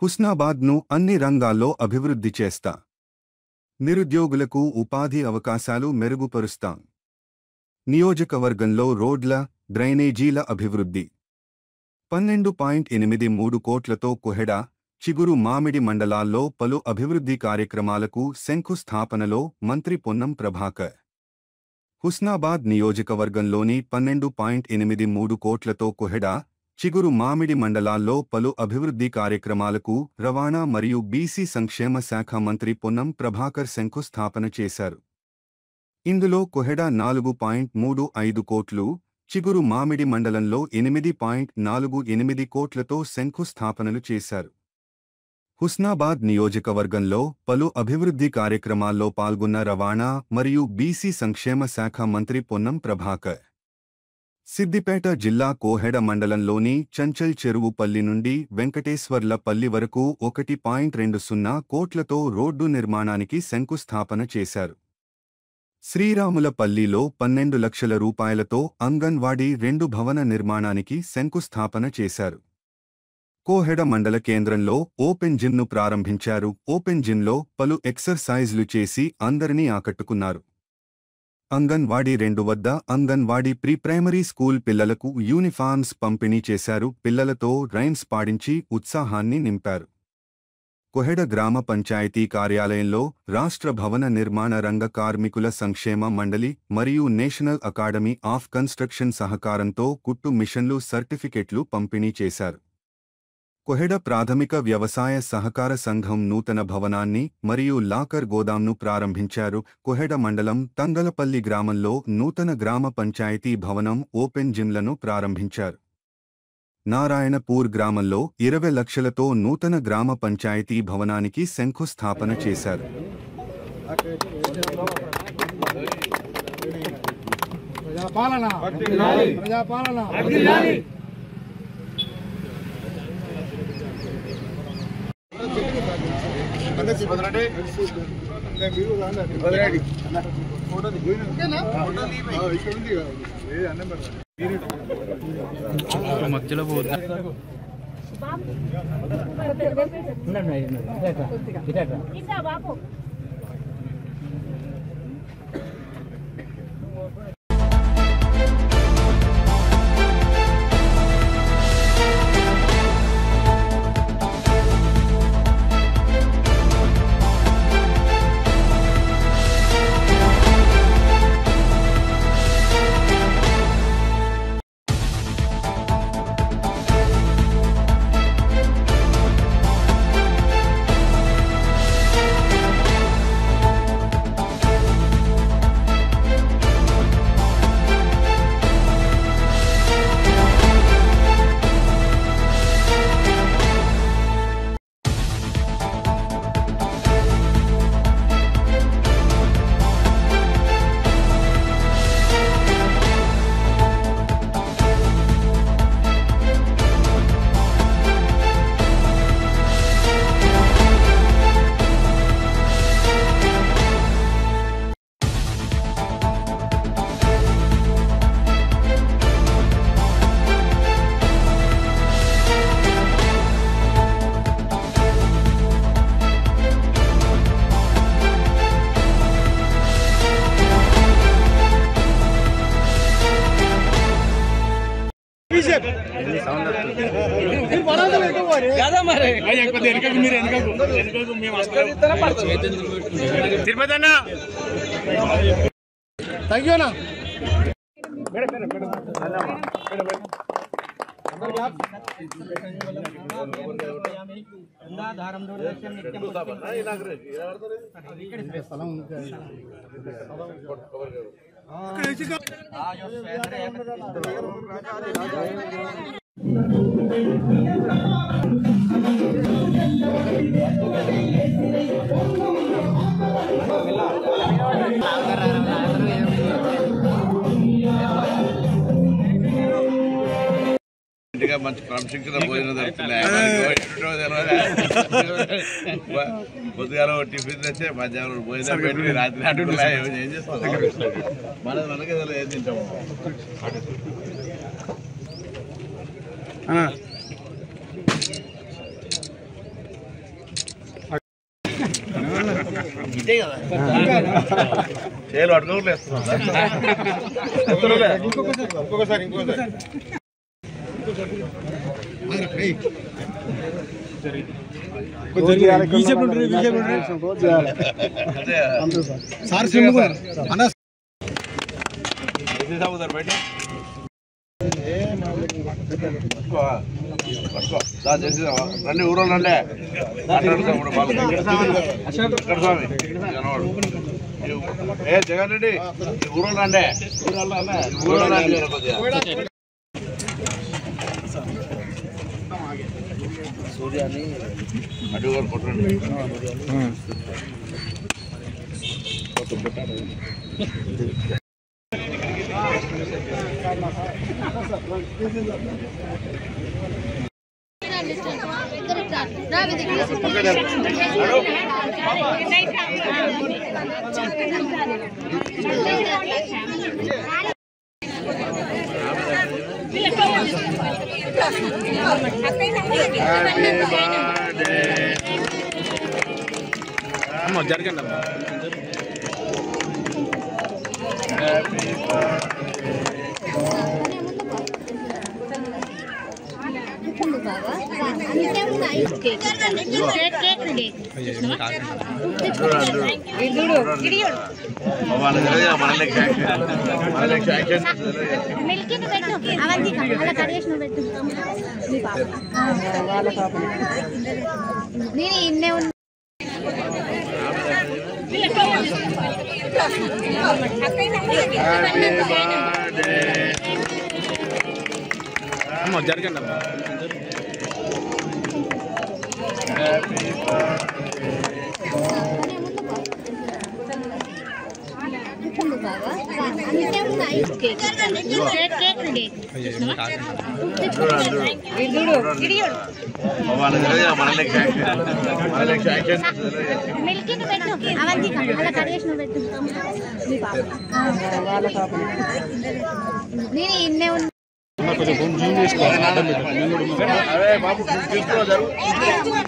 హుస్నాబాద్ను అన్ని రంగాల్లో అభివృద్ధి చేస్తా. నిరుద్యోగులకు ఉపాధి అవకాశాలు మెరుగుపరుస్తాం. నియోజకవర్గంలో రోడ్ల, డ్రైనేజీల అభివృద్ధి 12.83 కోట్లతో కొహెడ, చిగురు మామిడి మండలాల్లో పలు అభివృద్ధి కార్యక్రమాలకు శంకుస్థాపనలో మంత్రి పొన్నం ప్రభాకర్. హుస్నాబాద్ నియోజకవర్గంలోని 12.83 కోట్లతో కొహెడ, చిగురు మామిడి మండలాల్లో పలు అభివృద్ధి కార్యక్రమాలకు రవాణా మరియు బీసీ సంక్షేమ శాఖ మంత్రి పొన్నం ప్రభాకర్ శంకుస్థాపన చేశారు. ఇందులో కొహెడ 4.35 కోట్లు, చిగురు మామిడి మండలంలో 8.48 కోట్లతో శంకుస్థాపనలు చేశారు. హుస్నాబాద్ నియోజకవర్గంలో పలు అభివృద్ధి కార్యక్రమాల్లో పాల్గొన్న రవాణా మరియు బీసీ సంక్షేమ శాఖ మంత్రి పొన్నం ప్రభాకర్. సిద్దిపేట జిల్లా కోహెడ మండలంలోని చంచల్ చెరువుపల్లి నుండి వెంకటేశ్వర్లపల్లి వరకు 1.20 కోట్లతో రోడ్డు నిర్మాణానికి శంకుస్థాపన చేశారు. శ్రీరాములపల్లిలో 12 లక్షల రూపాయలతో అంగన్వాడీ 2 భవన నిర్మాణానికి శంకుస్థాపన చేశారు. కోహెడ మండల కేంద్రంలో ఓపెన్ జిమ్ను ప్రారంభించారు. ఓపెన్ జిమ్లో పలు ఎక్సర్సైజ్లు చేసి అందరినీ ఆకట్టుకున్నారు. అంగన్వాడీ 2 వద్ద అంగన్వాడీ ప్రీ ప్రైమరీ స్కూల్ పిల్లలకు యూనిఫార్మ్స్ పంపిణీ చేశారు. పిల్లలతో రైమ్స్ పాడించి ఉత్సాహాన్ని నింపారు. కొహెడ గ్రామ పంచాయతీ కార్యాలయంలో రాష్ట్ర భవన నిర్మాణ రంగ కార్మికుల సంక్షేమ మండలి మరియు నేషనల్ అకాడమీ ఆఫ్ కన్స్ట్రక్షన్ సహకారంతో కుట్టు మిషన్లు సర్టిఫికెట్లు పంపిణీ చేశారు. కొహెడ ప్రాథమిక వ్యవసాయ సహకార సంఘం నూతన భవనాన్ని మరియు లాకర్ గోదాంను ప్రారంభించారు. కొహెడ మండలం తంగలపల్లి గ్రామంలో నూతన గ్రామ పంచాయతీ భవనం, ఓపెన్ జిమ్లను ప్రారంభించారు. నారాయణపూర్ గ్రామంలో 20 లక్షలతో నూతన గ్రామ పంచాయతీ భవనానికి శంకుస్థాపన చేశారు. మధ్యలో తిరుపతన్నా తగ్గినా మంచి క్రమశిక్షణ భోజనం దొరుకుతున్నాయి. పొద్దుగాల టిఫిన్ తెస్తే మధ్యాహ్నం భోజనం పెట్టి రాత్రి అడుగులా ఏం చేస్తాం. మనకి ఏం తింటాము. చేలు పట్టుకోలేదు బయట రండి ఊరు రండి స్వామి ఏ జగన్ రెడ్డి ఊరు రండి ఊరు రండి సూర్యాన్ని అటు కొట్టండి అమ్మ జరగండి అమ్మ నేను ఇన్నే ఉన్నా అమ్మ జరగండి అమ్మ నేను ఇన్నే ఉన్నా కొంచెం జూమ్ చేసుకోవాలి బాబు